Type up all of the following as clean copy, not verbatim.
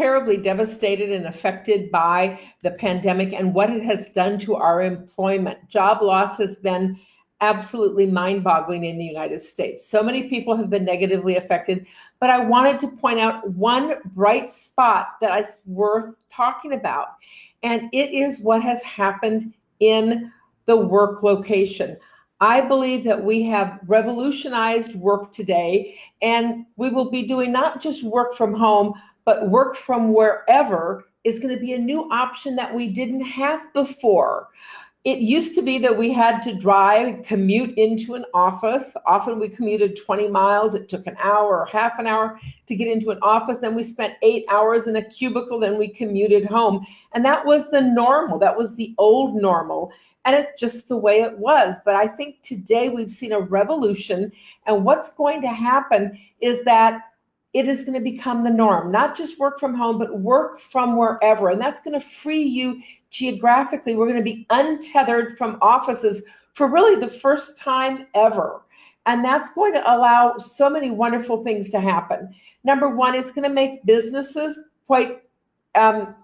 terribly devastated and affected by the pandemic and what it has done to our employment. Job loss has been absolutely mind-boggling in the United States. So many people have been negatively affected, but I wanted to point out one bright spot that is worth talking about, and it is what has happened in the work location. I believe that we have revolutionized work today, and we will be doing not just work from home, but work from wherever is going to be a new option that we didn't have before. It used to be that we had to drive, commute into an office. Often we commuted 20 miles. It took an hour or half an hour to get into an office. Then we spent 8 hours in a cubicle. Then we commuted home. And that was the normal. That was the old normal. And it's just the way it was. But I think today we've seen a revolution. And what's going to happen is that it is going to become the norm, not just work from home, but work from wherever. And that's going to free you geographically. We're going to be untethered from offices for really the first time ever. And that's going to allow so many wonderful things to happen. Number one, it's going to make businesses quite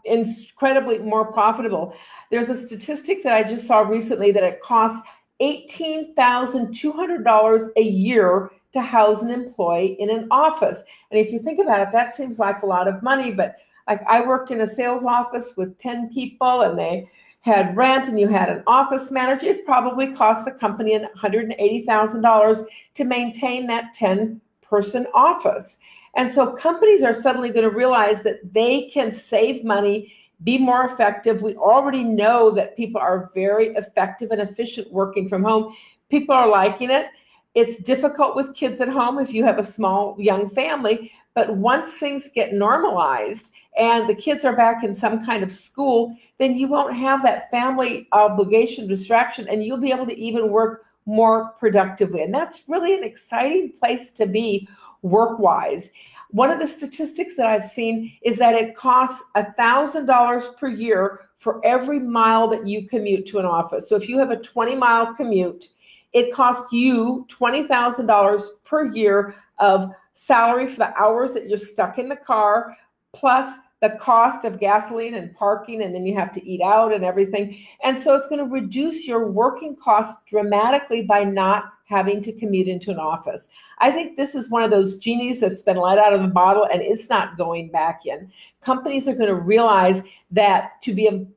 incredibly more profitable. There's a statistic that I just saw recently that it costs $18,200 a year to house an employee in an office. And if you think about it, that seems like a lot of money, but like I worked in a sales office with 10 people and they had rent and you had an office manager. It probably cost the company $180,000 to maintain that 10-person office. And so companies are suddenly going to realize that they can save money, be more effective. We already know that people are very effective and efficient working from home. People are liking it. It's difficult with kids at home if you have a small young family, but once things get normalized and the kids are back in some kind of school, then you won't have that family obligation distraction and you'll be able to even work more productively. And that's really an exciting place to be work-wise. One of the statistics that I've seen is that it costs $1,000 per year for every mile that you commute to an office. So if you have a 20-mile commute, it costs you $20,000 per year of salary for the hours that you're stuck in the car, plus the cost of gasoline and parking, and then you have to eat out and everything. And so it's going to reduce your working costs dramatically by not having to commute into an office. I think this is one of those genies that's been let out of the bottle and it's not going back in. Companies are going to realize that to be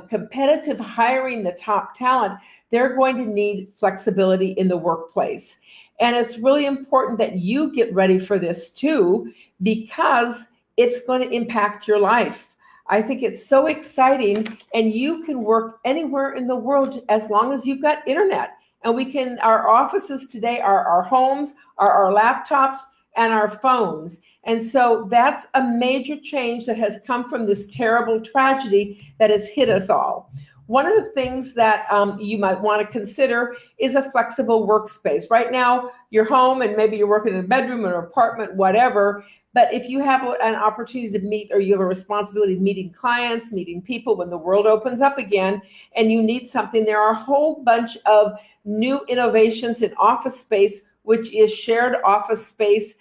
competitive hiring the top talent, they're going to need flexibility in the workplace. And it's really important that you get ready for this too, because it's going to impact your life. I think it's so exciting, and you can work anywhere in the world as long as you've got internet. And we can, our offices today are our homes, are our laptops, and our phones. And so that's a major change that has come from this terrible tragedy that has hit us all. One of the things that you might want to consider is a flexible workspace. Right now, you're home and maybe you're working in a bedroom or an apartment, whatever. But if you have an opportunity to meet, or you have a responsibility of meeting clients, meeting people when the world opens up again, and you need something, there are a whole bunch of new innovations in office space, which is shared office space.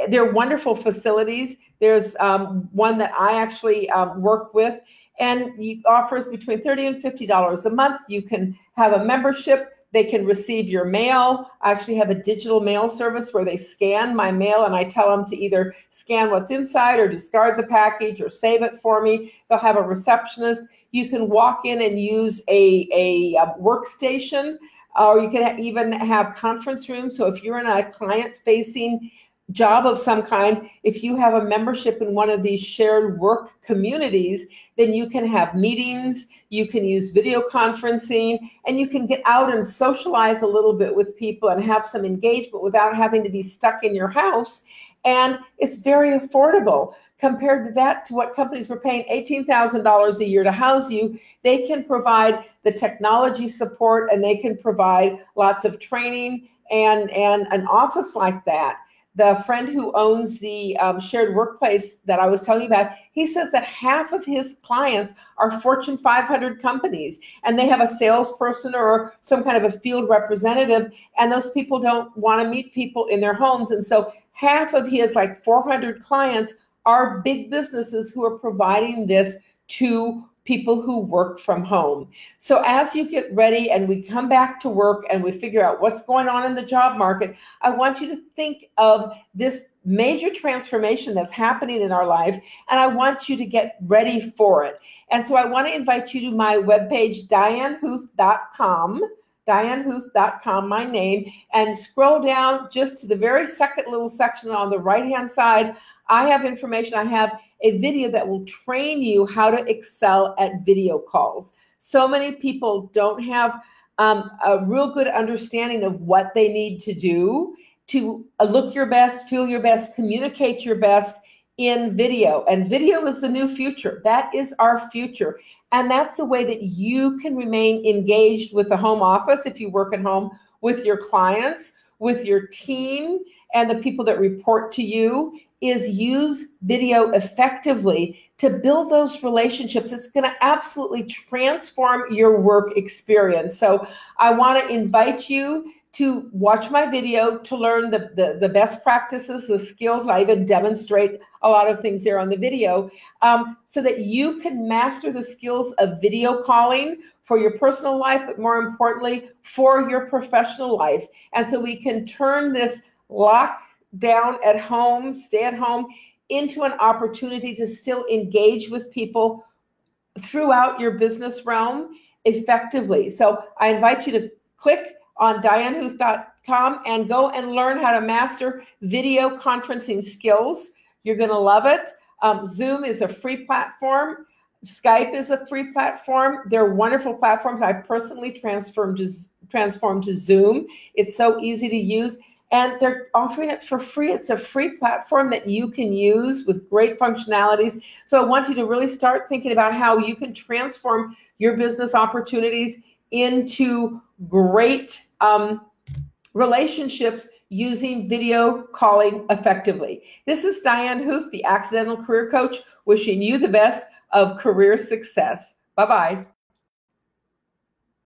They're wonderful facilities. There's one that I actually work with, and it offers between $30 and $50 a month. You can have a membership. They can receive your mail. I actually have a digital mail service where they scan my mail and I tell them to either scan what's inside or discard the package or save it for me. They'll have a receptionist. You can walk in and use a workstation, or you can even have conference rooms. So if you're in a client-facing job of some kind, if you have a membership in one of these shared work communities, then you can have meetings, you can use video conferencing, and you can get out and socialize a little bit with people and have some engagement without having to be stuck in your house. And it's very affordable. Compared to that, to what companies were paying $18,000 a year to house you, they can provide the technology support and they can provide lots of training and an office like that. The friend who owns the shared workplace that I was telling you about, he says that half of his clients are Fortune 500 companies, and they have a salesperson or some kind of a field representative, and those people don't want to meet people in their homes. And so half of his, like 400 clients, are big businesses who are providing this to people who work from home. So as you get ready and we come back to work and we figure out what's going on in the job market, I want you to think of this major transformation that's happening in our life, and I want you to get ready for it. And so I want to invite you to my webpage, dianehuth.com, my name, and scroll down just to the very second little section on the right-hand side. I have information. I have a video that will train you how to excel at video calls. So many people don't have a real good understanding of what they need to do to look your best, feel your best, communicate your best in video. And video is the new future. That is our future. And that's the way that you can remain engaged with the home office if you work at home, with your clients, with your team, and the people that report to you, is use video effectively to build those relationships. It's going to absolutely transform your work experience. So I want to invite you to watch my video to learn the best practices, the skills. I even demonstrate a lot of things there on the video, so that you can master the skills of video calling for your personal life, but more importantly, for your professional life. And so we can turn this lockdown at home, stay at home, into an opportunity to still engage with people throughout your business realm effectively. So I invite you to click on dianehuth.com and go and learn how to master video conferencing skills. You're going to love it. Zoom is a free platform. Skype is a free platform. They're wonderful platforms. I've personally transformed to Zoom. It's so easy to use, and they're offering it for free. It's a free platform that you can use with great functionalities. So I want you to really start thinking about how you can transform your business opportunities into great relationships using video calling effectively. This is Diane Huth, the Accidental Career Coach, wishing you the best of career success. Bye-bye.